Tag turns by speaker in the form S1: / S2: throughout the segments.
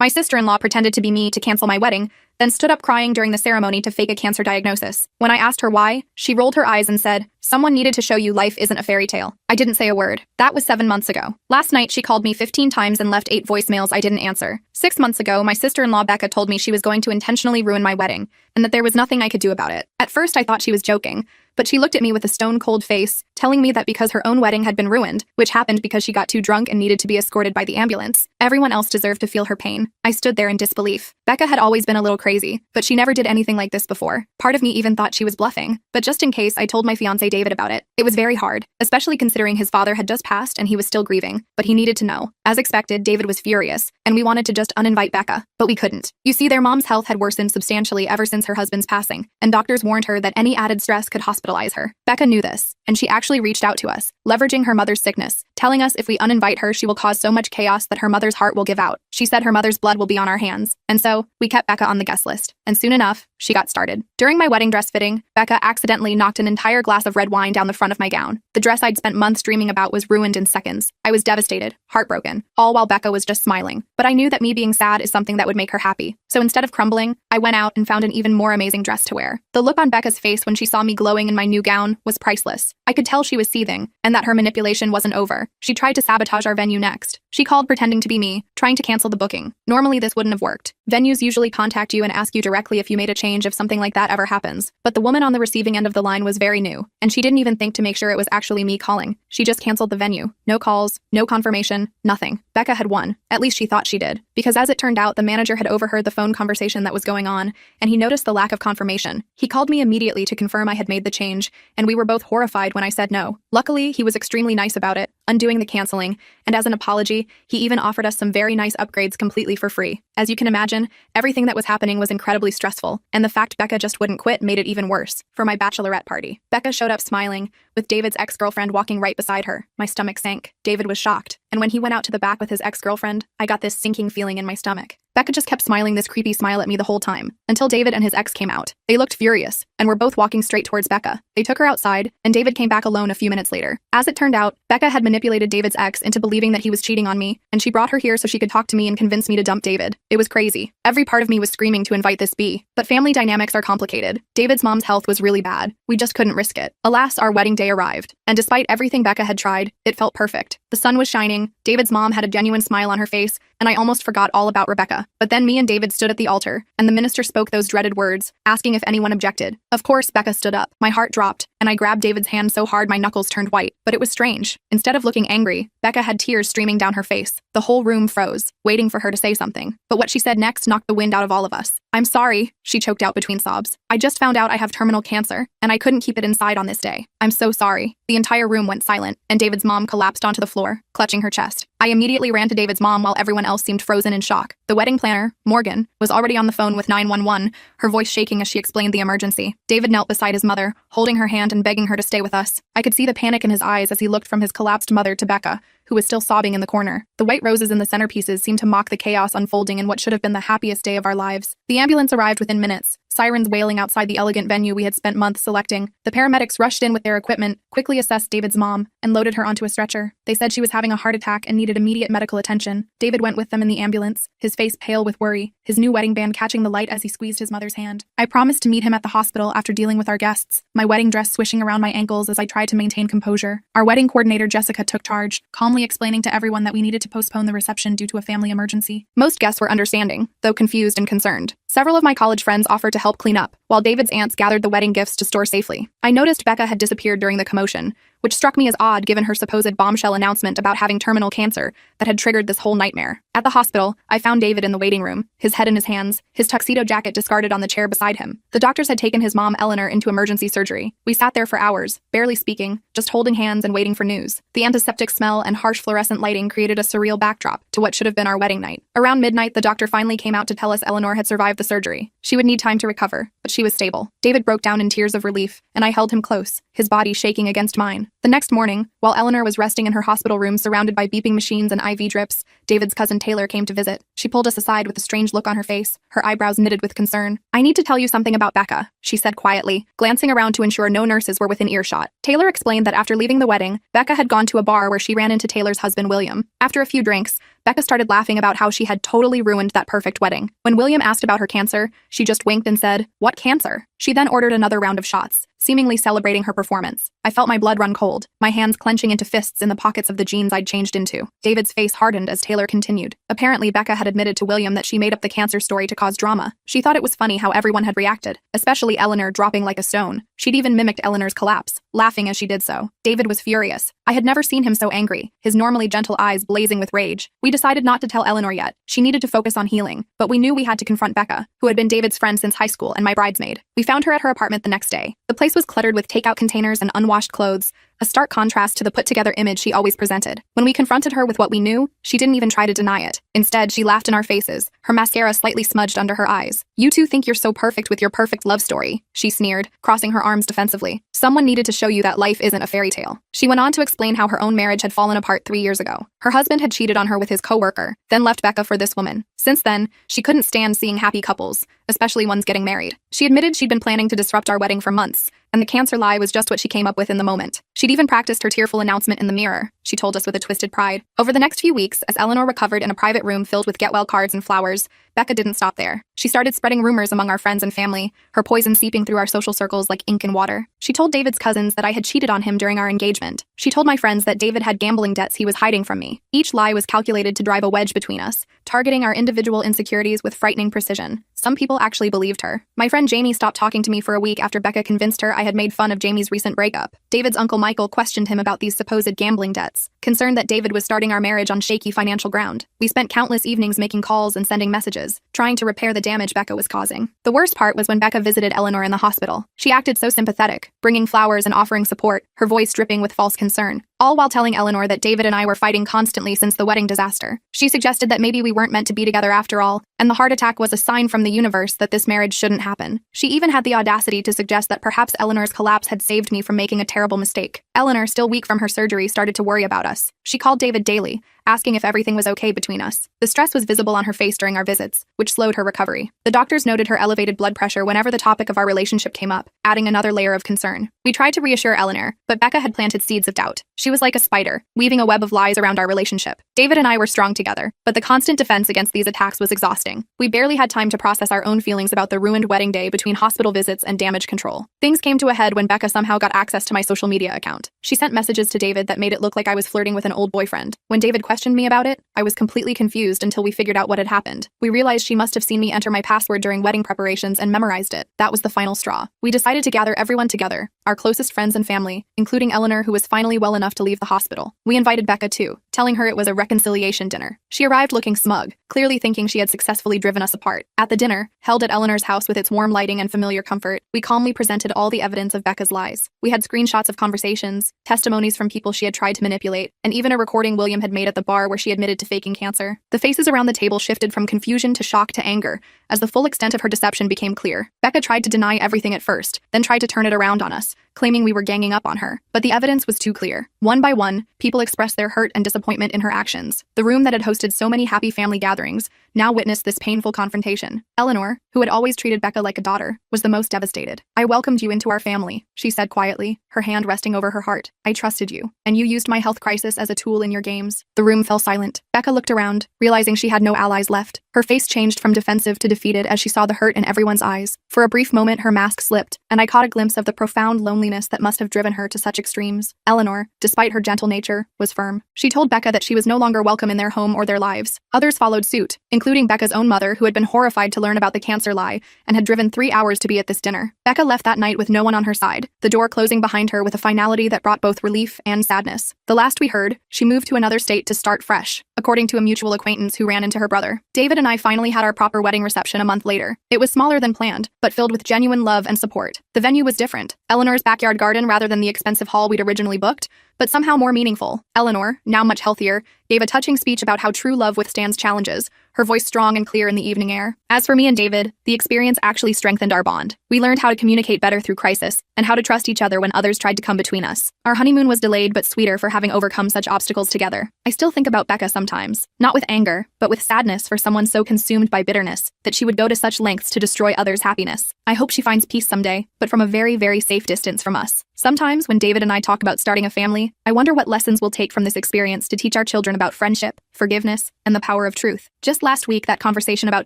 S1: My sister-in-law pretended to be me to cancel my wedding, then stood up crying during the ceremony to fake a cancer diagnosis. When I asked her why, she rolled her eyes and said, "Someone needed to show you life isn't a fairy tale." I didn't say a word. That was 7 months ago. Last night, she called me 15 times and left 8 voicemails I didn't answer. 6 months ago, my sister-in-law Becca told me she was going to intentionally ruin my wedding, and that there was nothing I could do about it. At first, I thought she was joking, but she looked at me with a stone-cold face, telling me that because her own wedding had been ruined, which happened because she got too drunk and needed to be escorted by the ambulance, everyone else deserved to feel her pain. I stood there in disbelief. Becca had always been a little crazy, but she never did anything like this before. Part of me even thought she was bluffing, but just in case, I told my fiancé David about it. It was very hard, especially considering his father had just passed and he was still grieving, but he needed to know. As expected, David was furious, and we wanted to just uninvite Becca, but we couldn't. You see, their mom's health had worsened substantially ever since her husband's passing, and doctors warned her that any added stress could hospitalize her. Becca knew this, and she actually reached out to us, leveraging her mother's sickness, telling us if we uninvite her, she will cause so much chaos that her mother's heart will give out. She said her mother's blood will be on our hands, and so we kept Becca on the guest list, and soon enough, she got started. During my wedding dress fitting, Becca accidentally knocked an entire glass of red wine down the front of my gown. The dress I'd spent months dreaming about was ruined in seconds. I was devastated, heartbroken, all while Becca was just smiling. But I knew that me being sad is something that would make her happy. So instead of crumbling, I went out and found an even more amazing dress to wear. The look on Becca's face when she saw me glowing in my new gown was priceless. I could tell she was seething, and that her manipulation wasn't over. She tried to sabotage our venue next. She called pretending to be me, trying to cancel the booking. Normally this wouldn't have worked. Venues usually contact you and ask you directly if you made a change if something like that ever happens. But the woman on the receiving end of the line was very new, and she didn't even think to make sure it was actually me calling. She just canceled the venue. No calls, no confirmation, nothing. Becca had won. At least she thought she did. Because as it turned out, the manager had overheard the phone conversation that was going on, and he noticed the lack of confirmation. He called me immediately to confirm I had made the change, and we were both horrified when I said no. Luckily, he was extremely nice about it, undoing the canceling, and as an apology, he even offered us some very nice upgrades completely for free. As you can imagine, everything that was happening was incredibly stressful, and the fact Becca just wouldn't quit made it even worse. For my bachelorette party, Becca showed up smiling, with David's ex-girlfriend walking right beside her. My stomach sank. David was shocked, and when he went out to the back with his ex-girlfriend, I got this sinking feeling in my stomach. Becca just kept smiling this creepy smile at me the whole time, until David and his ex came out. They looked furious, and were both walking straight towards Becca. They took her outside, and David came back alone a few minutes later. As it turned out, Becca had manipulated David's ex into believing that he was cheating on me, and she brought her here so she could talk to me and convince me to dump David. It was crazy. Every part of me was screaming to invite this be. But family dynamics are complicated. David's mom's health was really bad. We just couldn't risk it. Alas, our wedding day arrived, and despite everything Becca had tried, it felt perfect. The sun was shining, David's mom had a genuine smile on her face, and I almost forgot all about Rebecca. But then me and David stood at the altar, and the minister spoke those dreaded words, asking if anyone objected. Of course, Becca stood up. My heart dropped, and I grabbed David's hand so hard my knuckles turned white. But it was strange. Instead of looking angry, Becca had tears streaming down her face. The whole room froze, waiting for her to say something. But what she said next knocked the wind out of all of us. "I'm sorry," she choked out between sobs. "I just found out I have terminal cancer, and I couldn't keep it inside on this day. I'm so sorry." The entire room went silent, and David's mom collapsed onto the floor, clutching her chest. I immediately ran to David's mom while everyone else seemed frozen in shock. The wedding planner, Morgan, was already on the phone with 911, her voice shaking as she explained the emergency. David knelt beside his mother, holding her hand and begging her to stay with us. I could see the panic in his eyes as he looked from his collapsed mother to Becca, who was still sobbing in the corner. The white roses in the centerpieces seemed to mock the chaos unfolding in what should have been the happiest day of our lives. The ambulance arrived within minutes, sirens wailing outside the elegant venue we had spent months selecting. The paramedics rushed in with their equipment, quickly assessed David's mom, and loaded her onto a stretcher. They said she was having a heart attack and needed immediate medical attention. David went with them in the ambulance, his face pale with worry, his new wedding band catching the light as he squeezed his mother's hand. I promised to meet him at the hospital after dealing with our guests, my wedding dress swishing around my ankles as I tried to maintain composure. Our wedding coordinator Jessica took charge, calmly explaining to everyone that we needed to postpone the reception due to a family emergency. Most guests were understanding, though confused and concerned. Several of my college friends offered to help clean up, while David's aunts gathered the wedding gifts to store safely. I noticed Becca had disappeared during the commotion, which struck me as odd given her supposed bombshell announcement about having terminal cancer that had triggered this whole nightmare. At the hospital, I found David in the waiting room, his head in his hands, his tuxedo jacket discarded on the chair beside him. The doctors had taken his mom, Eleanor, into emergency surgery. We sat there for hours, barely speaking, just holding hands and waiting for news. The antiseptic smell and harsh fluorescent lighting created a surreal backdrop to what should have been our wedding night. Around midnight, the doctor finally came out to tell us Eleanor had survived the surgery. She would need time to recover, but she was stable. David broke down in tears of relief, and I held him close, his body shaking against mine. The next morning, while Eleanor was resting in her hospital room surrounded by beeping machines and IV drips, David's cousin Taylor came to visit. She pulled us aside with a strange look on her face, her eyebrows knitted with concern. "I need to tell you something about Becca," she said quietly, glancing around to ensure no nurses were within earshot. Taylor explained that after leaving the wedding, Becca had gone to a bar where she ran into Taylor's husband William. After a few drinks, Becca started laughing about how she had totally ruined that perfect wedding. When William asked about her cancer, she just winked and said, "What cancer?" She then ordered another round of shots, seemingly celebrating her performance. I felt my blood run cold, my hands clenching into fists in the pockets of the jeans I'd changed into. David's face hardened as Taylor continued. Apparently, Becca had admitted to William that she made up the cancer story to cause drama. She thought it was funny how everyone had reacted, especially Eleanor dropping like a stone. She'd even mimicked Eleanor's collapse, laughing as she did so. David was furious. I had never seen him so angry, his normally gentle eyes blazing with rage. We decided not to tell Eleanor yet. She needed to focus on healing, but we knew we had to confront Becca, who had been David's friend since high school and my bridesmaid. We found her at her apartment the next day. The place was cluttered with takeout containers and unwashed clothes, a stark contrast to the put-together image she always presented. When we confronted her with what we knew, she didn't even try to deny it. Instead, she laughed in our faces, her mascara slightly smudged under her eyes. "You two think you're so perfect with your perfect love story," she sneered, crossing her arms defensively. "Someone needed to show you that life isn't a fairy tale." She went on to explain how her own marriage had fallen apart 3 years ago. Her husband had cheated on her with his coworker, then left Becca for this woman. Since then, she couldn't stand seeing happy couples, especially ones getting married. She admitted she'd been planning to disrupt our wedding for months, and the cancer lie was just what she came up with in the moment. She'd even practiced her tearful announcement in the mirror, she told us with a twisted pride. Over the next few weeks, as Eleanor recovered in a private room filled with get-well cards and flowers, Becca didn't stop there. She started spreading rumors among our friends and family, her poison seeping through our social circles like ink in water. She told David's cousins that I had cheated on him during our engagement. She told my friends that David had gambling debts he was hiding from me. Each lie was calculated to drive a wedge between us, targeting our individual insecurities with frightening precision. Some people actually believed her. My friend Jamie stopped talking to me for a week after Becca convinced her I had made fun of Jamie's recent breakup. David's uncle Michael questioned him about these supposed gambling debts, concerned that David was starting our marriage on shaky financial ground. We spent countless evenings making calls and sending messages, trying to repair the damage Becca was causing. The worst part was when Becca visited Eleanor in the hospital. She acted so sympathetic, bringing flowers and offering support, her voice dripping with false concern, all while telling Eleanor that David and I were fighting constantly since the wedding disaster. She suggested that maybe we weren't meant to be together after all, and the heart attack was a sign from the universe that this marriage shouldn't happen. She even had the audacity to suggest that perhaps Eleanor's collapse had saved me from making a terrible mistake. Eleanor, still weak from her surgery, started to worry about us. She called David daily, asking if everything was okay between us. The stress was visible on her face during our visits, which slowed her recovery. The doctors noted her elevated blood pressure whenever the topic of our relationship came up, adding another layer of concern. We tried to reassure Eleanor, but Becca had planted seeds of doubt. She was like a spider, weaving a web of lies around our relationship. David and I were strong together, but the constant defense against these attacks was exhausting. We barely had time to process our own feelings about the ruined wedding day between hospital visits and damage control. Things came to a head when Becca somehow got access to my social media account. She sent messages to David that made it look like I was flirting with an old boyfriend. When David questioned me about it, I was completely confused until we figured out what had happened. We realized she must have seen me enter my password during wedding preparations and memorized it. That was the final straw. We decided to gather everyone together, our closest friends and family, including Eleanor, who was finally well enough to leave the hospital. We invited Becca too, telling her it was a reconciliation dinner. She arrived looking smug, clearly thinking she had successfully driven us apart. At the dinner, held at Eleanor's house with its warm lighting and familiar comfort, we calmly presented all the evidence of Becca's lies. We had screenshots of conversations, testimonies from people she had tried to manipulate, and even a recording William had made at the bar where she admitted to faking cancer. The faces around the table shifted from confusion to shock to anger, as the full extent of her deception became clear. Becca tried to deny everything at first, then tried to turn it around on us, claiming we were ganging up on her. But the evidence was too clear. One by one, people expressed their hurt and disappointment in her actions. The room that had hosted so many happy family gatherings now witnessed this painful confrontation. Eleanor, who had always treated Becca like a daughter, was the most devastated. "I welcomed you into our family," she said quietly, her hand resting over her heart. "I trusted you, and you used my health crisis as a tool in your games." The room fell silent. Becca looked around, realizing she had no allies left. Her face changed from defensive to defeated as she saw the hurt in everyone's eyes. For a brief moment, her mask slipped, and I caught a glimpse of the profound loneliness that must have driven her to such extremes. Eleanor, despite her gentle nature, was firm. She told Becca that she was no longer welcome in their home or their lives. Others followed suit, including Becca's own mother, who had been horrified to learn about the cancer lie and had driven 3 hours to be at this dinner. Becca left that night with no one on her side, the door closing behind her with a finality that brought both relief and sadness. The last we heard, she moved to another state to start fresh, according to a mutual acquaintance who ran into her brother. David and I finally had our proper wedding reception a month later. It was smaller than planned, but filled with genuine love and support. The venue was different. Eleanor's backyard garden rather than the expensive hall we'd originally booked, but somehow more meaningful. Eleanor, now much healthier, gave a touching speech about how true love withstands challenges, her voice strong and clear in the evening air. As for me and David, the experience actually strengthened our bond. We learned how to communicate better through crisis, and how to trust each other when others tried to come between us. Our honeymoon was delayed but sweeter for having overcome such obstacles together. I still think about Becca sometimes, not with anger, but with sadness for someone so consumed by bitterness that she would go to such lengths to destroy others' happiness. I hope she finds peace someday, but from a very, very safe distance from us. Sometimes, when David and I talk about starting a family, I wonder what lessons we'll take from this experience to teach our children about friendship, forgiveness, and the power of truth. Just last week, that conversation about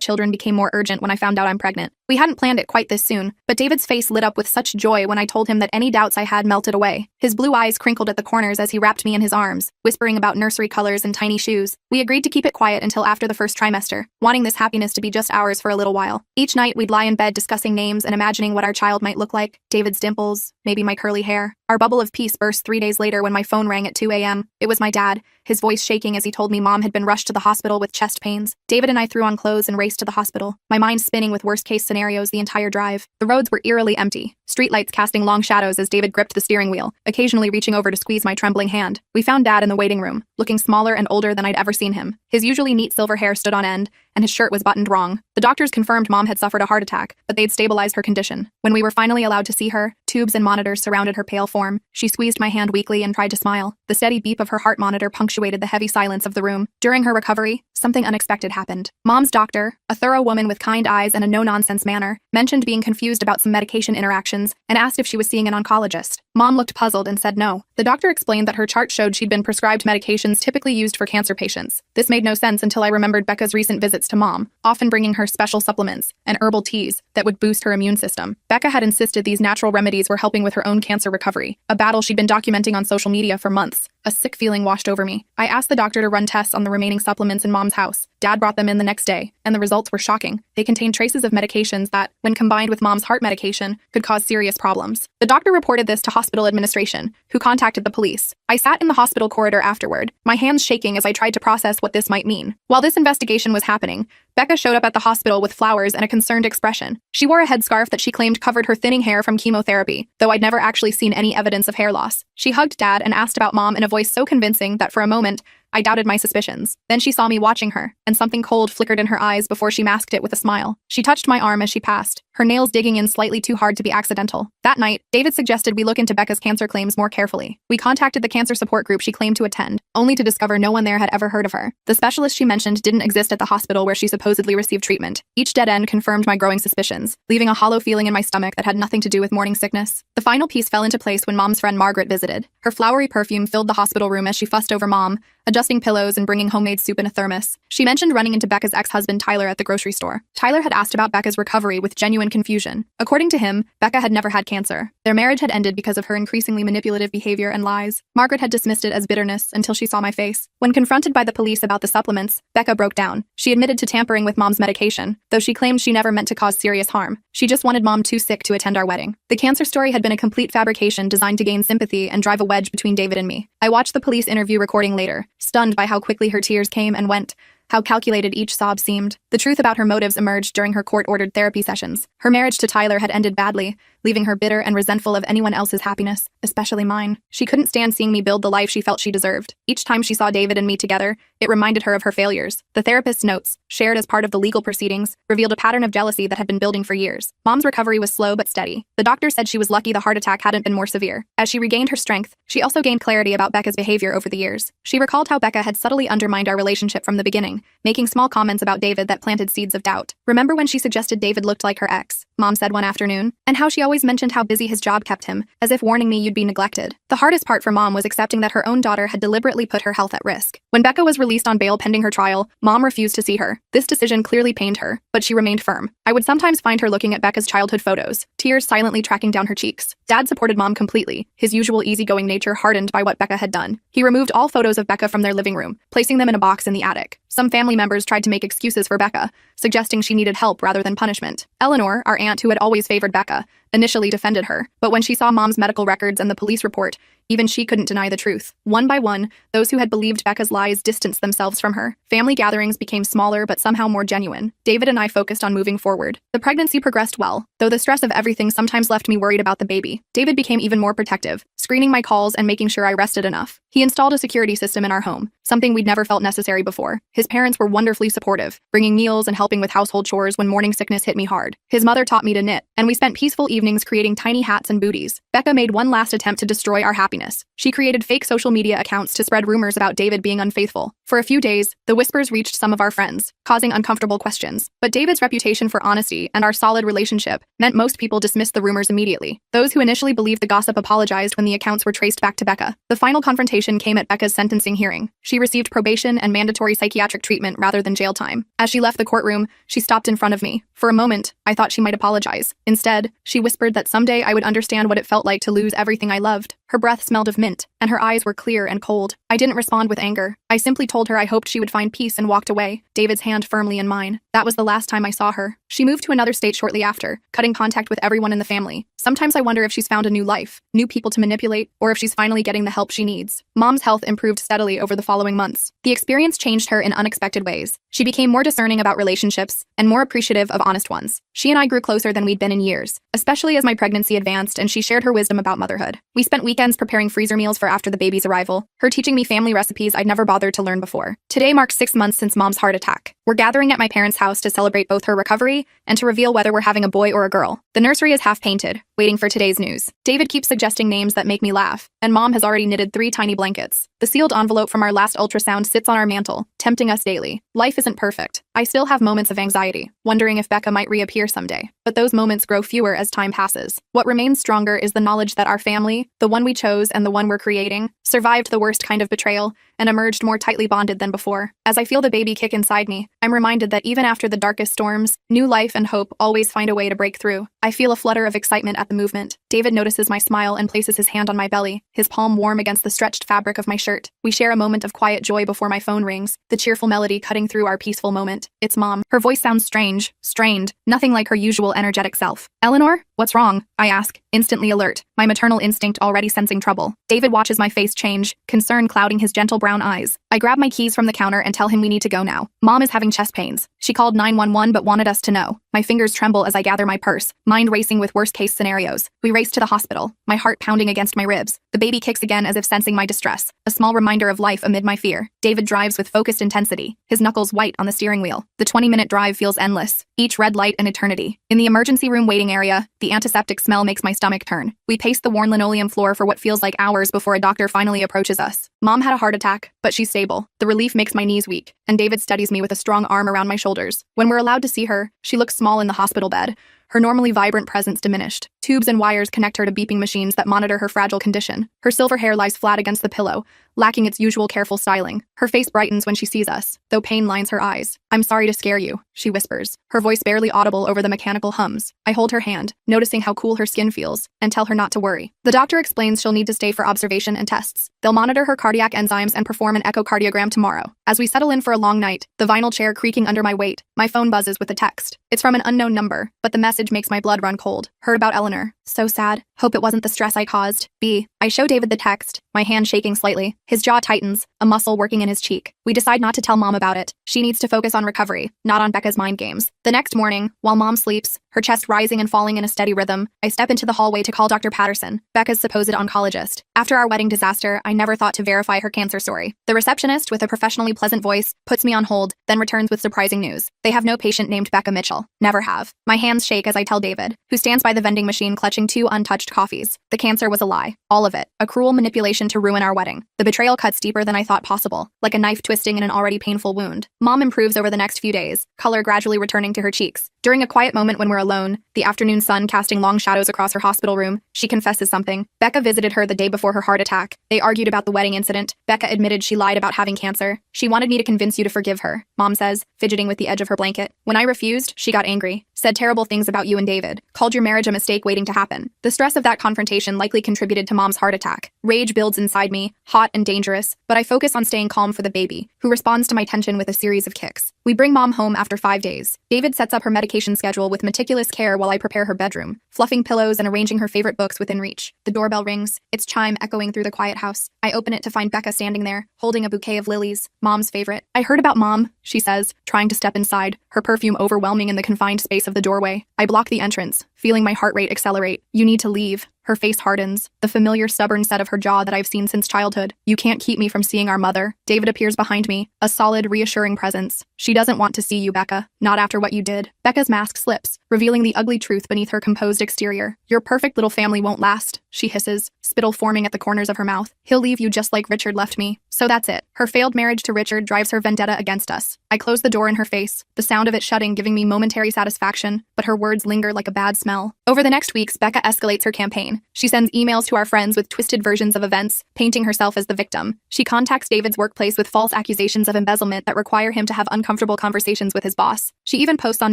S1: children became more urgent when I found out I'm pregnant. We hadn't planned it quite this soon, but David's face lit up with such joy when I told him that any doubts I had melted away. His blue eyes crinkled at the corners as he wrapped me in his arms, whispering about nursery colors and tiny shoes. We agreed to keep it quiet until after the first trimester, wanting this happiness to be just ours for a little while. Each night, we'd lie in bed discussing names and imagining what our child might look like. David's dimples, maybe my curly hair. Our bubble of peace burst 3 days later when my phone rang at 2 a.m. It was my dad, his voice shaking as he told me Mom had been rushed to the hospital with chest pains. David and I threw on clothes and raced to the hospital, my mind spinning with worst-case scenarios the entire drive. The roads were eerily empty, streetlights casting long shadows as David gripped the steering wheel, occasionally reaching over to squeeze my trembling hand. We found Dad in the waiting room, looking smaller and older than I'd ever seen him. His usually neat silver hair stood on end, and his shirt was buttoned wrong. The doctors confirmed Mom had suffered a heart attack, but they'd stabilized her condition. When we were finally allowed to see her, tubes and monitors surrounded her pale form. She squeezed my hand weakly and tried to smile. The steady beep of her heart monitor punctuated the heavy silence of the room. During her recovery, something unexpected happened. Mom's doctor, a thorough woman with kind eyes and a no-nonsense manner, mentioned being confused about some medication interactions and asked if she was seeing an oncologist. Mom looked puzzled and said no. The doctor explained that her chart showed she'd been prescribed medications typically used for cancer patients. This made no sense until I remembered Becca's recent visits to Mom, often bringing her special supplements and herbal teas that would boost her immune system. Becca had insisted these natural remedies were helping with her own cancer recovery, a battle she'd been documenting on social media for months. A sick feeling washed over me. I asked the doctor to run tests on the remaining supplements in Mom's house. Dad brought them in the next day, and the results were shocking. They contained traces of medications that, when combined with Mom's heart medication, could cause serious problems. The doctor reported this to hospital administration, who contacted the police. I sat in the hospital corridor afterward, my hands shaking as I tried to process what this might mean. While this investigation was happening, Becca showed up at the hospital with flowers and a concerned expression. She wore a headscarf that she claimed covered her thinning hair from chemotherapy, though I'd never actually seen any evidence of hair loss. She hugged Dad and asked about Mom in a voice so convincing that for a moment, I doubted my suspicions. Then she saw me watching her, and something cold flickered in her eyes before she masked it with a smile. She touched my arm as she passed, her nails digging in slightly too hard to be accidental. That night, David suggested we look into Becca's cancer claims more carefully. We contacted the cancer support group she claimed to attend, only to discover no one there had ever heard of her. The specialist she mentioned didn't exist at the hospital where she supposedly received treatment. Each dead end confirmed my growing suspicions, leaving a hollow feeling in my stomach that had nothing to do with morning sickness. The final piece fell into place when Mom's friend Margaret visited. Her flowery perfume filled the hospital room as she fussed over Mom, adjusting pillows and bringing homemade soup in a thermos. She mentioned running into Becca's ex-husband Tyler at the grocery store. Tyler had asked about Becca's recovery with genuine confusion. According to him, Becca had never had cancer. Their marriage had ended because of her increasingly manipulative behavior and lies. Margaret had dismissed it as bitterness until she saw my face. When confronted by the police about the supplements, Becca broke down. She admitted to tampering with Mom's medication, though she claimed she never meant to cause serious harm. She just wanted Mom too sick to attend our wedding. The cancer story had been a complete fabrication designed to gain sympathy and drive a wedge between David and me. I watched the police interview recording later, stunned by how quickly her tears came and went, how calculated each sob seemed. The truth about her motives emerged during her court-ordered therapy sessions. Her marriage to Tyler had ended badly, leaving her bitter and resentful of anyone else's happiness, especially mine. She couldn't stand seeing me build the life she felt she deserved. Each time she saw David and me together, it reminded her of her failures. The therapist's notes, shared as part of the legal proceedings, revealed a pattern of jealousy that had been building for years. Mom's recovery was slow but steady. The doctor said she was lucky the heart attack hadn't been more severe. As she regained her strength, she also gained clarity about Becca's behavior over the years. She recalled how Becca had subtly undermined our relationship from the beginning, making small comments about David that planted seeds of doubt. Remember when she suggested David looked like her ex? Mom said one afternoon, and how she always mentioned how busy his job kept him, as if warning me you'd be neglected. The hardest part for Mom was accepting that her own daughter had deliberately put her health at risk. When Becca was released on bail pending her trial, Mom refused to see her. This decision clearly pained her, but she remained firm. I would sometimes find her looking at Becca's childhood photos, tears silently tracking down her cheeks. Dad supported Mom completely, his usual easygoing nature hardened by what Becca had done. He removed all photos of Becca from their living room, placing them in a box in the attic. Some family members tried to make excuses for Becca, suggesting she needed help rather than punishment. Eleanor, our aunt who had always favored Becca, initially defended her, but when she saw Mom's medical records and the police report, even she couldn't deny the truth. One by one, those who had believed Becca's lies distanced themselves from her. Family gatherings became smaller but somehow more genuine. David and I focused on moving forward. The pregnancy progressed well, though the stress of everything sometimes left me worried about the baby. David became even more protective, screening my calls and making sure I rested enough. He installed a security system in our home, something we'd never felt necessary before. His parents were wonderfully supportive, bringing meals and helping with household chores when morning sickness hit me hard. His mother taught me to knit, and we spent peaceful evenings creating tiny hats and booties. Becca made one last attempt to destroy our happiness. happiness. She created fake social media accounts to spread rumors about David being unfaithful. For a few days, the whispers reached some of our friends, causing uncomfortable questions. But David's reputation for honesty and our solid relationship meant most people dismissed the rumors immediately. Those who initially believed the gossip apologized when the accounts were traced back to Becca. The final confrontation came at Becca's sentencing hearing. She received probation and mandatory psychiatric treatment rather than jail time. As she left the courtroom, she stopped in front of me. For a moment, I thought she might apologize. Instead, she whispered that someday I would understand what it felt like to lose everything I loved. Her breath smelled of mint, and her eyes were clear and cold. I didn't respond with anger. I simply told her I hoped she would find peace and walked away, David's hand firmly in mine. That was the last time I saw her. She moved to another state shortly after, cutting contact with everyone in the family. Sometimes I wonder if she's found a new life, new people to manipulate, or if she's finally getting the help she needs. Mom's health improved steadily over the following months. The experience changed her in unexpected ways. She became more discerning about relationships and more appreciative of honest ones. She and I grew closer than we'd been in years, especially as my pregnancy advanced and she shared her wisdom about motherhood. We spent weekends preparing freezer meals for after the baby's arrival, her teaching me family recipes I'd never bothered to learn before. Today marks 6 months since Mom's heart attack. We're gathering at my parents' house to celebrate both her recovery and to reveal whether we're having a boy or a girl. The nursery is half painted, waiting for today's news. David keeps suggesting names that make me laugh, and Mom has already knitted 3 tiny blankets. The sealed envelope from our last ultrasound sits on our mantle, tempting us daily. Life isn't perfect. I still have moments of anxiety, wondering if Becca might reappear someday. But those moments grow fewer as time passes. What remains stronger is the knowledge that our family, the one we chose and the one we're creating, survived the worst kind of betrayal and emerged more tightly bonded than before. As I feel the baby kick inside me, I'm reminded that even after the darkest storms, new life and hope always find a way to break through. I feel a flutter of excitement at the movement. David notices my smile and places his hand on my belly, his palm warm against the stretched fabric of my shirt. We share a moment of quiet joy before my phone rings, the cheerful melody cutting through our peaceful moment. It's Mom. Her voice sounds strange, strained, nothing like her usual energetic self. Eleanor? What's wrong? I ask, instantly alert, my maternal instinct already sensing trouble. David watches my face change, concern clouding his gentle brown eyes. I grab my keys from the counter and tell him we need to go now. Mom is having chest pains. She called 911 but wanted us to know. My fingers tremble as I gather my purse, mind racing with worst-case scenarios. We race to the hospital, my heart pounding against my ribs. The baby kicks again as if sensing my distress, a small reminder of life amid my fear. David drives with focused intensity, his knuckles white on the steering wheel. The 20-minute drive feels endless, each red light an eternity. In the emergency room waiting area, the antiseptic smell makes my stomach turn. We pace the worn linoleum floor for what feels like hours before a doctor finally approaches us. Mom had a heart attack, but she's stable. The relief makes my knees weak, and David steadies me with a strong arm around my shoulders. When we're allowed to see her, she looks small in the hospital bed, her normally vibrant presence diminished. Tubes and wires connect her to beeping machines that monitor her fragile condition. Her silver hair lies flat against the pillow, lacking its usual careful styling. Her face brightens when she sees us, though pain lines her eyes. "I'm sorry to scare you," she whispers, her voice barely audible over the mechanical hums. I hold her hand, noticing how cool her skin feels, and tell her not to worry. The doctor explains she'll need to stay for observation and tests. They'll monitor her cardiac enzymes and perform an echocardiogram tomorrow. As we settle in for a long night, the vinyl chair creaking under my weight, my phone buzzes with a text. It's from an unknown number, but the message makes my blood run cold. Heard about Eleanor. So sad. Hope it wasn't the stress I caused. B. I show David the text, my hand shaking slightly. His jaw tightens, a muscle working in his cheek. We decide not to tell Mom about it. She needs to focus on recovery, not on Becca's mind games. The next morning, while Mom sleeps, her chest rising and falling in a steady rhythm, I step into the hallway to call Dr. Patterson, Becca's supposed oncologist. After our wedding disaster, I never thought to verify her cancer story. The receptionist, with a professionally pleasant voice, puts me on hold, then returns with surprising news. They have no patient named Becca Mitchell. Never have. My hands shake as I tell David, who stands by the vending machine clutching 2 untouched coffees. The cancer was a lie. All of it. A cruel manipulation to ruin our wedding. The betrayal cuts deeper than I thought possible, like a knife twisting in an already painful wound. Mom improves over the next few days, color gradually returning to her cheeks. During a quiet moment when we're alone, the afternoon sun casting long shadows across her hospital room, she confesses something. Becca visited her the day before her heart attack. They argued about the wedding incident. Becca admitted she lied about having cancer. She wanted me to convince you to forgive her, Mom says, fidgeting with the edge of her blanket. When I refused, she got angry, said terrible things about you and David, called your marriage a mistake waiting to happen. The stress of that confrontation likely contributed to Mom's heart attack. Rage builds inside me, hot and dangerous, but I focus on staying calm for the baby, who responds to my tension with a series of kicks. We bring Mom home after 5 days. David sets up her medication schedule with meticulous care while I prepare her bedroom, fluffing pillows and arranging her favorite books within reach. The doorbell rings, its chime echoing through the quiet house. I open it to find Becca standing there, holding a bouquet of lilies, Mom's favorite. "I heard about Mom," she says, trying to step inside, her perfume overwhelming in the confined space of the doorway. I block the entrance, feeling my heart rate accelerate. "You need to leave." Her face hardens, the familiar stubborn set of her jaw that I've seen since childhood. "You can't keep me from seeing our mother." David appears behind me, a solid, reassuring presence. "She doesn't want to see you, Becca. Not after what you did." Becca's mask slips, revealing the ugly truth beneath her composed exterior. "Your perfect little family won't last," she hisses, spittle forming at the corners of her mouth. "He'll leave you just like Richard left me. So that's it." Her failed marriage to Richard drives her vendetta against us. I close the door in her face, the sound of it shutting giving me momentary satisfaction, but her words linger like a bad smell. Over the next weeks, Becca escalates her campaign. She sends emails to our friends with twisted versions of events, painting herself as the victim. She contacts David's workplace with false accusations of embezzlement that require him to have uncomfortable conversations with his boss. She even posts on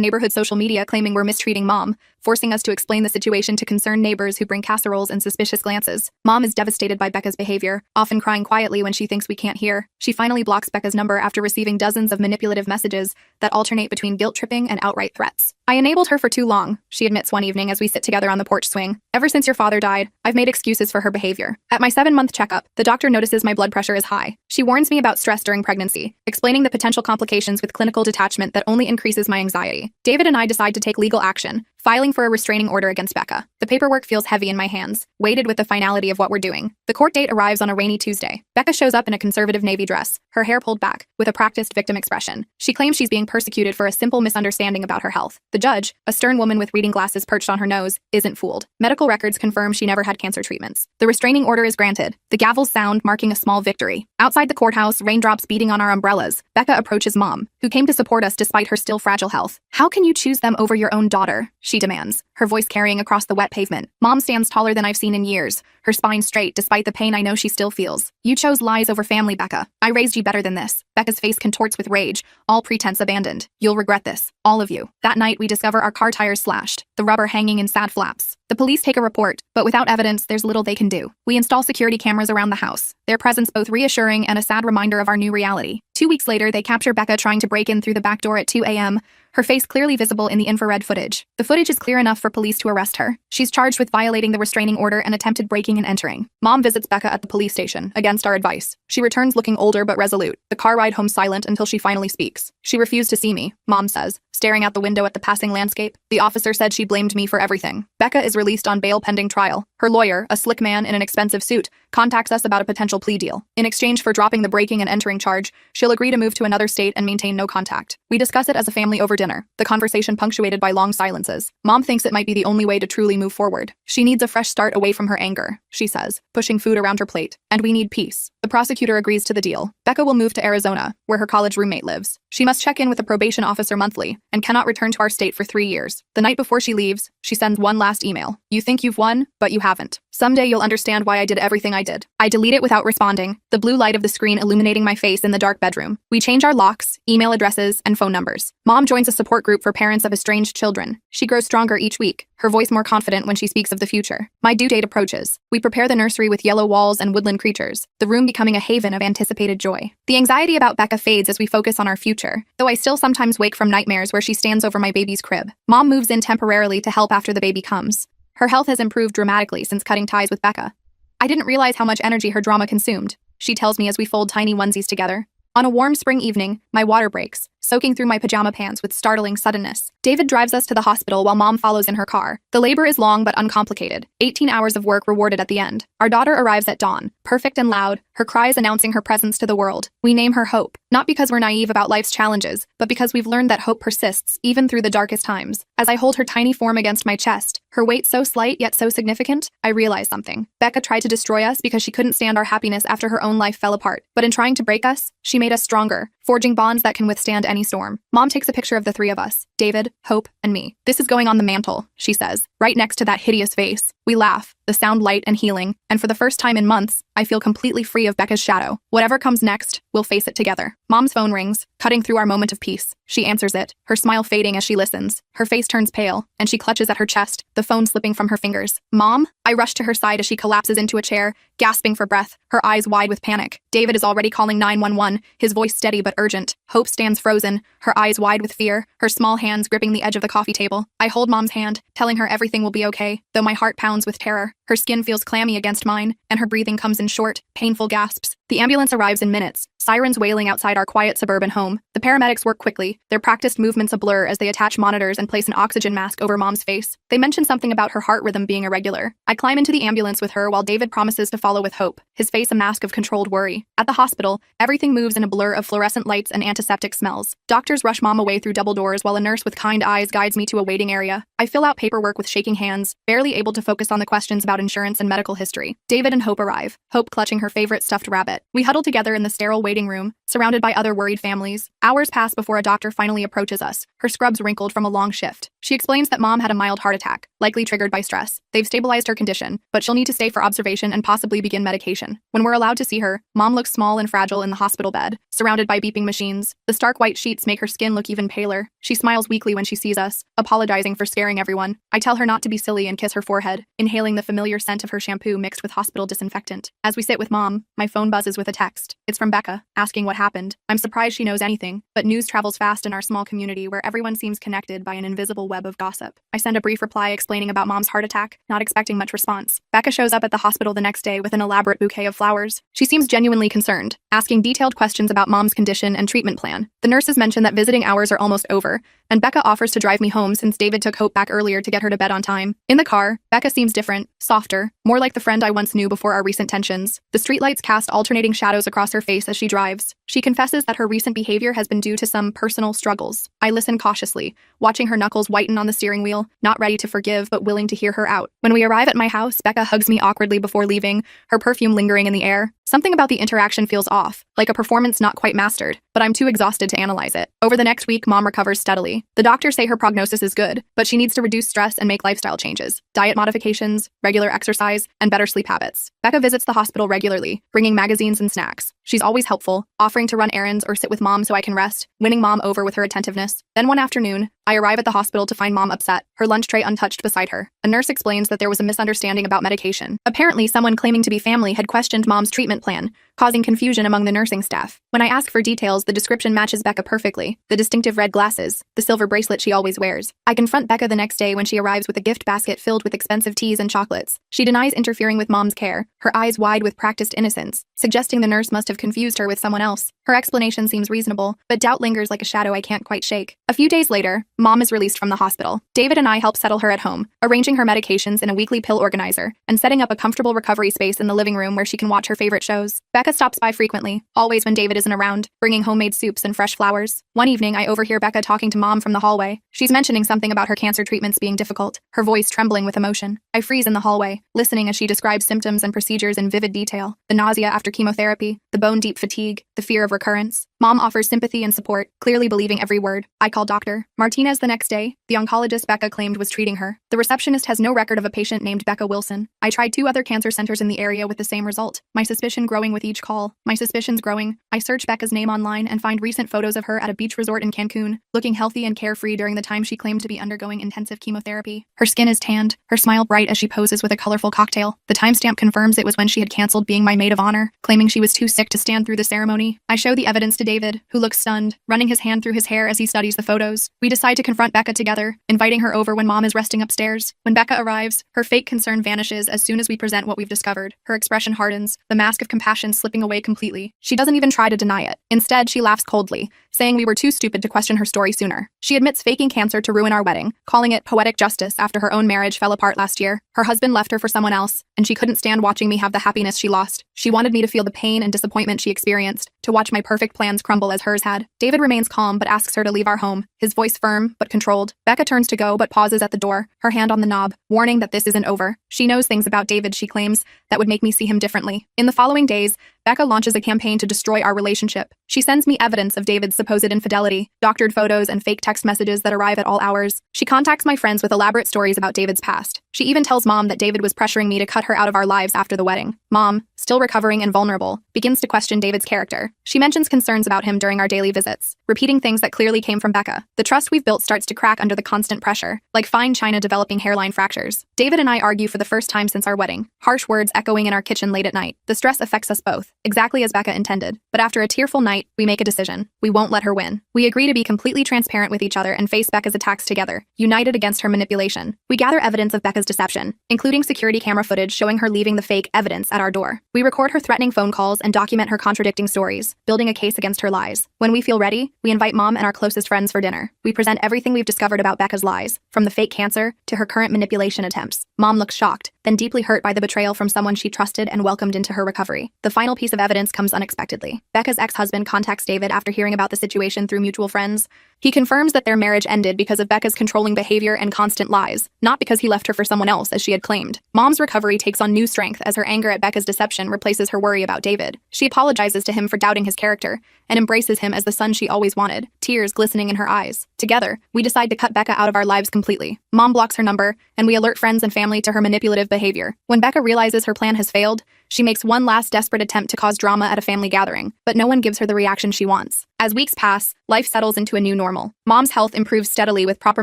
S1: neighborhood social media claiming we're mistreating Mom, forcing us to explain the situation to concerned neighbors who bring casseroles and suspicious glances. Mom is devastated by Becca's behavior, often crying quietly when she thinks we can't hear. She finally blocks Becca's number after receiving dozens of manipulative messages that alternate between guilt-tripping and outright threats. "I enabled her for too long," she admits one evening as we sit together on the porch swing. "Ever since your father died, I've made excuses for her behavior. At my 7-month checkup, the doctor notices my blood pressure is high. She warns me about stress during pregnancy, explaining the potential complications with clinical detachment that only increases my anxiety. David and I decide to take legal action, filing for a restraining order against Becca. The paperwork feels heavy in my hands, weighted with the finality of what we're doing. The court date arrives on a rainy Tuesday. Becca shows up in a conservative navy dress, her hair pulled back, with a practiced victim expression. She claims she's being persecuted for a simple misunderstanding about her health. The judge, a stern woman with reading glasses perched on her nose, isn't fooled. Medical records confirm she never had cancer treatments. The restraining order is granted, the gavels sound, marking a small victory. Outside the courthouse, raindrops beating on our umbrellas, Becca approaches Mom, who came to support us despite her still fragile health. "How can you choose them over your own daughter?" she demands, her voice carrying across the wet pavement. Mom stands taller than I've seen in years, her spine straight despite the pain I know she still feels. "You chose lies over family, Becca. I raised you better than this." Becca's face contorts with rage, all pretense abandoned. "You'll regret this, all of you." That night, we discover our car tires slashed, the rubber hanging in sad flaps. The police take a report, but without evidence, there's little they can do. We install security cameras around the house, their presence both reassuring and a sad reminder of our new reality. 2 weeks later, they capture Becca trying to break in through the back door at 2 a.m., her face clearly visible in the infrared footage. The footage is clear enough for police to arrest her. She's charged with violating the restraining order and attempted breaking and entering. Mom visits Becca at the police station, against our advice. She returns looking older but resolute, the car ride home silent until she finally speaks. "She refused to see me," Mom says, staring out the window at the passing landscape. "The officer said she blamed me for everything." Becca is released on bail pending trial. Her lawyer, a slick man in an expensive suit, contacts us about a potential plea deal. In exchange for dropping the breaking and entering charge, she'll agree to move to another state and maintain no contact. We discuss it as a family over dinner, the conversation punctuated by long silences. Mom thinks it might be the only way to truly move forward. She needs a fresh start away from her anger, she says, pushing food around her plate. "And we need peace." The prosecutor agrees to the deal. Becca will move to Arizona, where her college roommate lives. She must check in with a probation officer monthly, and cannot return to our state for 3 years. The night before she leaves, she sends one last email. "You think you've won, but you haven't. Someday you'll understand why I did everything I did." I delete it without responding, the blue light of the screen illuminating my face in the dark bedroom. We change our locks, email addresses, and phone numbers. Mom joins a support group for parents of estranged children. She grows stronger each week, her voice more confident when she speaks of the future. My due date approaches. We prepare the nursery with yellow walls and woodland creatures, the room becoming a haven of anticipated joy. The anxiety about Becca fades as we focus on our future, though I still sometimes wake from nightmares where she stands over my baby's crib. Mom moves in temporarily to help after the baby comes. Her health has improved dramatically since cutting ties with Becca. "I didn't realize how much energy her drama consumed," she tells me as we fold tiny onesies together. On a warm spring evening, my water breaks, soaking through my pajama pants with startling suddenness. David drives us to the hospital while Mom follows in her car. The labor is long but uncomplicated, 18 hours of work rewarded at the end. Our daughter arrives at dawn, perfect and loud, her cries announcing her presence to the world. We name her Hope, not because we're naive about life's challenges, but because we've learned that hope persists, even through the darkest times. As I hold her tiny form against my chest, her weight so slight yet so significant, I realize something. Becca tried to destroy us because she couldn't stand our happiness after her own life fell apart. But in trying to break us, she made us stronger, forging bonds that can withstand any storm. Mom takes a picture of the three of us, David, Hope, and me. "This is going on the mantle," she says, right next to that hideous vase. We laugh, the sound light and healing, and for the first time in months, I feel completely free of Becca's shadow. Whatever comes next, we'll face it together. Mom's phone rings, cutting through our moment of peace. She answers it, her smile fading as she listens. Her face turns pale, and she clutches at her chest, the phone slipping from her fingers. "Mom?" I rush to her side as she collapses into a chair, gasping for breath, her eyes wide with panic. David is already calling 911, his voice steady but urgent. Hope stands frozen, her eyes wide with fear, her small hands gripping the edge of the coffee table. I hold Mom's hand, telling her everything will be okay, though my heart pounds with terror. Her skin feels clammy against mine, and her breathing comes in short, painful gasps. The ambulance arrives in minutes, sirens wailing outside our quiet suburban home. The paramedics work quickly, their practiced movements a blur as they attach monitors and place an oxygen mask over Mom's face. They mention something about her heart rhythm being irregular. I climb into the ambulance with her while David promises to follow with hope, his face a mask of controlled worry. At the hospital, everything moves in a blur of fluorescent lights and antiseptic smells. Doctors rush Mom away through double doors while a nurse with kind eyes guides me to a waiting area. I fill out paperwork with shaking hands, barely able to focus on the questions about insurance and medical history. David and Hope arrive, Hope clutching her favorite stuffed rabbit. We huddle together in the sterile waiting room, surrounded by other worried families. Hours pass before a doctor finally approaches us, her scrubs wrinkled from a long shift. She explains that Mom had a mild heart attack, likely triggered by stress. They've stabilized her condition, but she'll need to stay for observation and possibly begin medication. When we're allowed to see her, Mom looks small and fragile in the hospital bed, surrounded by beeping machines. The stark white sheets make her skin look even paler. She smiles weakly when she sees us, apologizing for scaring everyone. I tell her not to be silly and kiss her forehead, inhaling the familiar scent of her shampoo mixed with hospital disinfectant. As we sit with Mom, my phone buzzes with a text. It's from Becca, asking what happened. I'm surprised she knows anything, but news travels fast in our small community where everyone seems connected by an invisible web of gossip. I send a brief reply explaining about Mom's heart attack, not expecting much response. Becca shows up at the hospital the next day with an elaborate bouquet of flowers. She seems genuinely concerned, asking detailed questions about Mom's condition and treatment plan. The nurses mention that visiting hours are almost over, and Becca offers to drive me home since David took Hope back earlier to get her to bed on time. In the car, Becca seems different, softer, more like the friend I once knew before our recent tensions. The streetlights cast alternating shadows across her face as she drives. She confesses that her recent behavior has been due to some personal struggles. I listen cautiously, watching her knuckles whiten on the steering wheel, not ready to forgive but willing to hear her out. When we arrive at my house, Becca hugs me awkwardly before leaving, her perfume lingering in the air. Something about the interaction feels off, like a performance not quite mastered, but I'm too exhausted to analyze it. Over the next week, Mom recovers steadily. The doctors say her prognosis is good, but she needs to reduce stress and make lifestyle changes, diet modifications, regular exercise, and better sleep habits. Becca visits the hospital regularly, bringing magazines and snacks. She's always helpful, offering to run errands or sit with Mom so I can rest, winning Mom over with her attentiveness. Then one afternoon, I arrive at the hospital to find Mom upset, her lunch tray untouched beside her. A nurse explains that there was a misunderstanding about medication. Apparently, someone claiming to be family had questioned Mom's treatment plan, causing confusion among the nursing staff. When I ask for details, the description matches Becca perfectly. The distinctive red glasses, the silver bracelet she always wears. I confront Becca the next day when she arrives with a gift basket filled with expensive teas and chocolates. She denies interfering with Mom's care, her eyes wide with practiced innocence, suggesting the nurse must have confused her with someone else. Her explanation seems reasonable, but doubt lingers like a shadow I can't quite shake. A few days later, Mom is released from the hospital. David and I help settle her at home, arranging her medications in a weekly pill organizer, and setting up a comfortable recovery space in the living room where she can watch her favorite shows. Becca stops by frequently, always when David isn't around, bringing homemade soups and fresh flowers. One evening, I overhear Becca talking to Mom from the hallway. She's mentioning something about her cancer treatments being difficult, her voice trembling with emotion. I freeze in the hallway, listening as she describes symptoms and procedures in vivid detail. The nausea after chemotherapy, the bone-deep fatigue, the fear of recurrence. Mom offers sympathy and support, clearly believing every word. I call Dr. Martinez the next day, the oncologist Becca claimed was treating her. The receptionist has no record of a patient named Becca Wilson. I tried 2 other cancer centers in the area with the same result. My suspicion growing with each call. My suspicions growing. I search Becca's name online and find recent photos of her at a beach resort in Cancun, looking healthy and carefree during the time she claimed to be undergoing intensive chemotherapy. Her skin is tanned, her smile bright as she poses with a colorful cocktail. The timestamp confirms it was when she had canceled being my maid of honor, claiming she was too sick to stand through the ceremony. I show the evidence to David, who looks stunned, running his hand through his hair as he studies the photos. We decide to confront Becca together, inviting her over when Mom is resting upstairs. When Becca arrives, her fake concern vanishes as soon as we present what we've discovered. Her expression hardens, the mask of compassion slipping away completely. She doesn't even try to deny it. Instead, she laughs coldly, saying we were too stupid to question her story sooner. She admits faking cancer to ruin our wedding, calling it poetic justice after her own marriage fell apart last year. Her husband left her for someone else, and she couldn't stand watching me have the happiness she lost. She wanted me to feel the pain and disappointment she experienced, to watch my perfect plans crumble as hers had. David remains calm but asks her to leave our home, his voice firm but controlled. Becca turns to go but pauses at the door, her hand on the knob, warning that this isn't over. She knows things about David, she claims, that would make me see him differently. In the following days, Becca launches a campaign to destroy our relationship. She sends me evidence of David's supposed infidelity, doctored photos and fake text messages that arrive at all hours. She contacts my friends with elaborate stories about David's past. She even tells Mom that David was pressuring me to cut her out of our lives after the wedding. Mom, still recovering and vulnerable, begins to question David's character. She mentions concerns about him during our daily visits, repeating things that clearly came from Becca. The trust we've built starts to crack under the constant pressure, like fine china developing hairline fractures. David and I argue for the first time since our wedding, harsh words echoing in our kitchen late at night. The stress affects us both. exactly as Becca intended. But after a tearful night, we make a decision. We won't let her win. We agree to be completely transparent with each other and face Becca's attacks together, united against her manipulation. We gather evidence of Becca's deception, including security camera footage showing her leaving the fake evidence at our door. We record her threatening phone calls and document her contradicting stories, building a case against her lies. When we feel ready, we invite Mom and our closest friends for dinner. We present everything we've discovered about Becca's lies, from the fake cancer to her current manipulation attempts. Mom looks shocked, then deeply hurt by the betrayal from someone she trusted and welcomed into her recovery. The final piece of evidence comes unexpectedly. Becca's ex-husband contacts David after hearing about the situation through mutual friends. He confirms that their marriage ended because of Becca's controlling behavior and constant lies, not because he left her for someone else as she had claimed. Mom's recovery takes on new strength as her anger at Becca's deception replaces her worry about David. She apologizes to him for doubting his character and embraces him as the son she always wanted, tears glistening in her eyes. Together, we decide to cut Becca out of our lives completely. Mom blocks her number, and we alert friends and family to her manipulative behavior. When Becca realizes her plan has failed, she makes one last desperate attempt to cause drama at a family gathering, but no one gives her the reaction she wants. As weeks pass, life settles into a new normal. Mom's health improves steadily with proper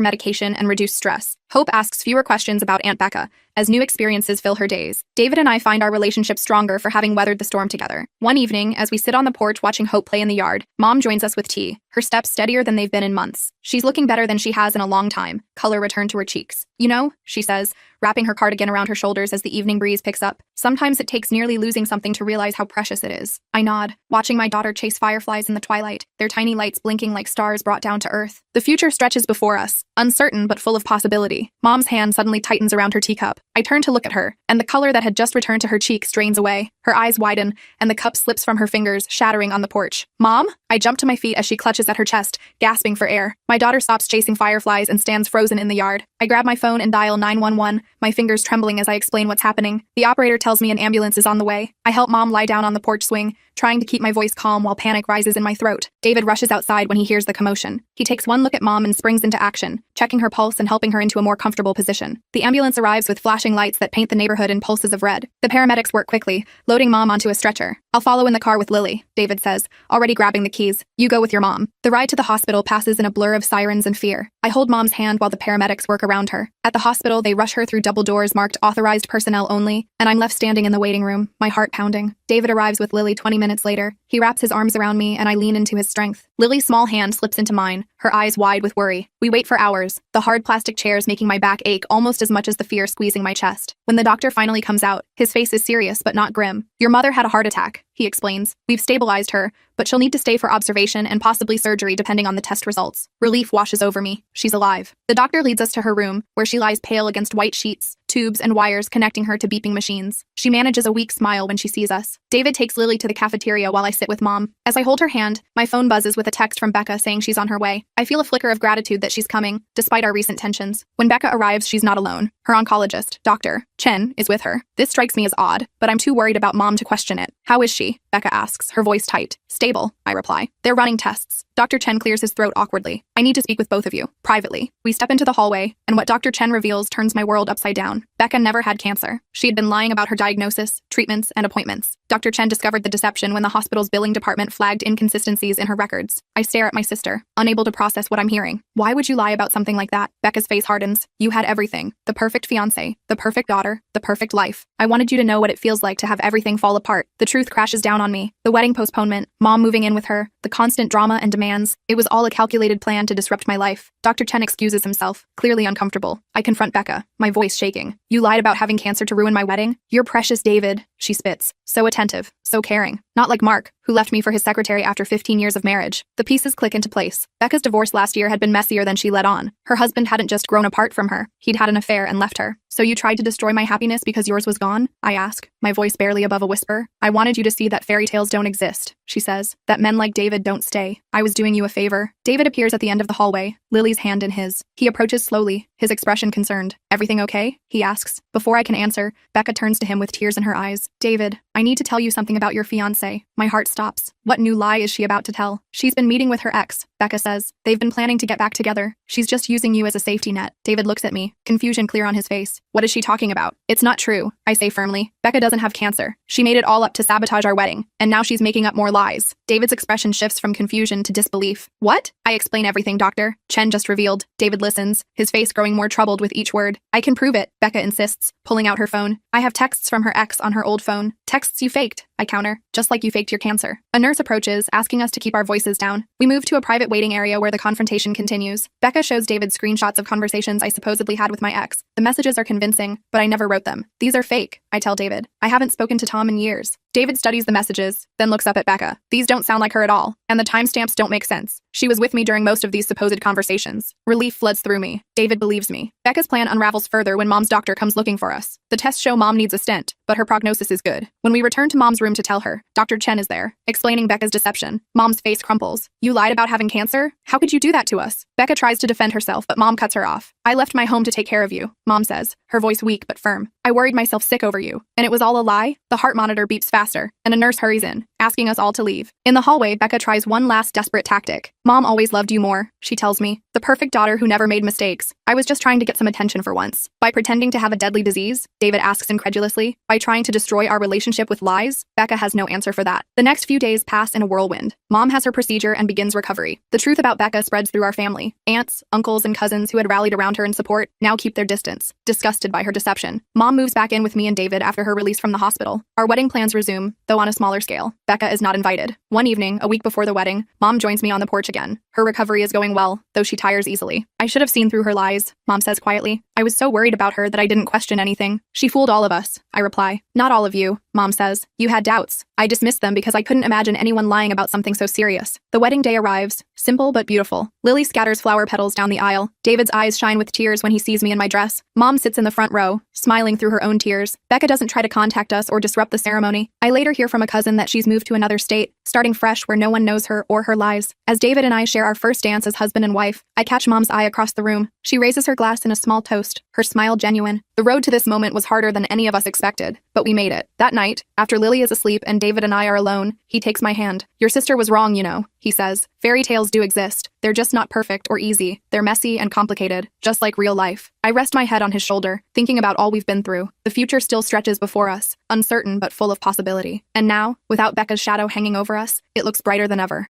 S1: medication and reduced stress. Hope asks fewer questions about Aunt Becca, as new experiences fill her days. David and I find our relationship stronger for having weathered the storm together. One evening, as we sit on the porch watching Hope play in the yard, Mom joins us with tea, her steps steadier than they've been in months. She's looking better than she has in a long time, color returned to her cheeks. You know, she says, wrapping her cardigan around her shoulders as the evening breeze picks up, sometimes it takes nearly losing something to realize how precious it is. I nod, watching my daughter chase fireflies in the twilight, their tiny lights blinking like stars brought down to earth. The future stretches before us, uncertain but full of possibility. Mom's hand suddenly tightens around her teacup. I turn to look at her, and the color that had just returned to her cheeks drains away. Her eyes widen, and the cup slips from her fingers, shattering on the porch. Mom? I jump to my feet as she clutches at her chest, gasping for air. My daughter stops chasing fireflies and stands frozen in the yard. I grab my phone and dial 911, my fingers trembling as I explain what's happening. The operator tells me an ambulance is on the way. I help Mom lie down on the porch swing, trying to keep my voice calm while panic rises in my throat. David rushes outside when he hears the commotion. He takes one look at Mom and springs into action, checking her pulse and helping her into a more comfortable position. The ambulance arrives with flashing lights that paint the neighborhood in pulses of red. The paramedics work quickly, loading Mom onto a stretcher. I'll follow in the car with Lily, David says, already grabbing the keys. You go with your mom. The ride to the hospital passes in a blur of sirens and fear. I hold Mom's hand while the paramedics work around her. At the hospital, they rush her through double doors marked authorized personnel only, and I'm left standing in the waiting room, my heart pounding. David arrives with Lily 20 minutes later. He wraps his arms around me and I lean into his strength. Lily's small hand slips into mine, her eyes wide with worry. We wait for hours, the hard plastic chairs making my back ache almost as much as the fear squeezing my chest. When the doctor finally comes out, his face is serious but not grim. Your mother had a heart attack, he explains. We've stabilized her, but she'll need to stay for observation and possibly surgery depending on the test results. Relief washes over me. She's alive. The doctor leads us to her room, where she lies pale against white sheets, tubes and wires connecting her to beeping machines. She manages a weak smile when she sees us. David takes Lily to the cafeteria while I sit with Mom. As I hold her hand, my phone buzzes with a text from Becca saying she's on her way. I feel a flicker of gratitude that she's coming, despite our recent tensions. When Becca arrives, she's not alone. Her oncologist, Dr. Chen, is with her. This strikes me as odd, but I'm too worried about Mom to question it. How is she? Becca asks, her voice tight. Stable, I reply. They're running tests. Dr. Chen clears his throat awkwardly. I need to speak with both of you, privately. We step into the hallway, and what Dr. Chen reveals turns my world upside down. Becca never had cancer. She had been lying about her diagnosis, treatments, and appointments. Dr. Chen discovered the deception when the hospital's billing department flagged inconsistencies in her records. I stare at my sister, unable to process what I'm hearing. Why would you lie about something like that? Becca's face hardens. You had everything. The perfect fiancé, the perfect daughter, the perfect life. I wanted you to know what it feels like to have everything fall apart. The truth crashes down on me. The wedding postponement, Mom moving in with her, the constant drama and demands. It was all a calculated plan to disrupt my life. Dr. Chen excuses himself, clearly uncomfortable. I confront Becca, my voice shaking. You lied about having cancer to ruin my wedding? You're precious, David, she spits. So attentive, so caring. Not like Mark, who left me for his secretary after 15 years of marriage. The pieces click into place. Becca's divorce last year had been messier than she let on. Her husband hadn't just grown apart from her. He'd had an affair and left her. So you tried to destroy my happiness because yours was gone? I ask, my voice barely above a whisper. I wanted you to see that fairy tales don't exist, she says. That men like David don't stay. I was doing you a favor. David appears at the end of the hallway, Lily's hand in his. He approaches slowly, his expression concerned. Everything okay? He asks. Before I can answer, Becca turns to him with tears in her eyes. David, I need to tell you something about your fiancé. My heart stops. What new lie is she about to tell? She's been meeting with her ex, Becca says. They've been planning to get back together. She's just using you as a safety net. David looks at me, confusion clear on his face. What is she talking about? It's not true, I say firmly. Becca doesn't have cancer. She made it all up to sabotage our wedding, and now she's making up more lies. David's expression shifts from confusion to disbelief. What? I explain everything, doctor. Chen just revealed. David listens, his face growing more troubled with each word. I can prove it, Becca insists, pulling out her phone. I have texts from her ex on her old phone. Texts you faked, I counter, just like you faked your cancer. A nurse approaches, asking us to keep our voices down. We move to a private waiting area where the confrontation continues. Becca shows David screenshots of conversations I supposedly had with my ex. The messages are convincing, but I never wrote them. These are fake, I tell David. I haven't spoken to Tom in years. David studies the messages, then looks up at Becca. These don't sound like her at all, and the timestamps don't make sense. She was with me during most of these supposed conversations. Relief floods through me. David believes me. Becca's plan unravels further when Mom's doctor comes looking for us. The tests show Mom needs a stent, but her prognosis is good. When we return to Mom's room to tell her, Dr. Chen is there, explaining Becca's deception. Mom's face crumples. You lied about having cancer? How could you do that to us? Becca tries to defend herself, but Mom cuts her off. I left my home to take care of you, Mom says, her voice weak but firm. I worried myself sick over you, and it was all a lie? The heart monitor beeps faster, and a nurse hurries in, asking us all to leave. In the hallway, Becca tries one last desperate tactic. Mom always loved you more, she tells me. The perfect daughter who never made mistakes. I was just trying to get some attention for once. By pretending to have a deadly disease? David asks incredulously. By trying to destroy our relationship with lies? Becca has no answer for that. The next few days pass in a whirlwind. Mom has her procedure and begins recovery. The truth about Becca spreads through our family. Aunts, uncles, and cousins who had rallied around her in support now keep their distance, disgusted by her deception. Mom moves back in with me and David after her release from the hospital. Our wedding plans resume, though on a smaller scale. Becca is not invited. One evening, a week before the wedding, Mom joins me on the porch again. Her recovery is going well, though she tires easily. I should have seen through her lies, Mom says quietly. I was so worried about her that I didn't question anything. She fooled all of us, I reply. Not all of you, Mom says. You had doubts. I dismissed them because I couldn't imagine anyone lying about something so serious. The wedding day arrives, simple but beautiful. Lily scatters flower petals down the aisle. David's eyes shine with tears when he sees me in my dress. Mom sits in the front row, smiling through her own tears. Becca doesn't try to contact us or disrupt the ceremony. I later hear from a cousin that she's moved to another state, starting fresh where no one knows her or her lies. As David and I share our first dance as husband and wife, I catch Mom's eye across the room. She raises her glass in a small toast, her smile genuine. The road to this moment was harder than any of us expected, but we made it. That night, after Lily is asleep and David and I are alone, he takes my hand. Your sister was wrong, you know, he says. Fairy tales do exist. They're just not perfect or easy. They're messy and complicated, just like real life. I rest my head on his shoulder, thinking about all we've been through. The future still stretches before us, uncertain but full of possibility. And now, without Becca's shadow hanging over us, it looks brighter than ever.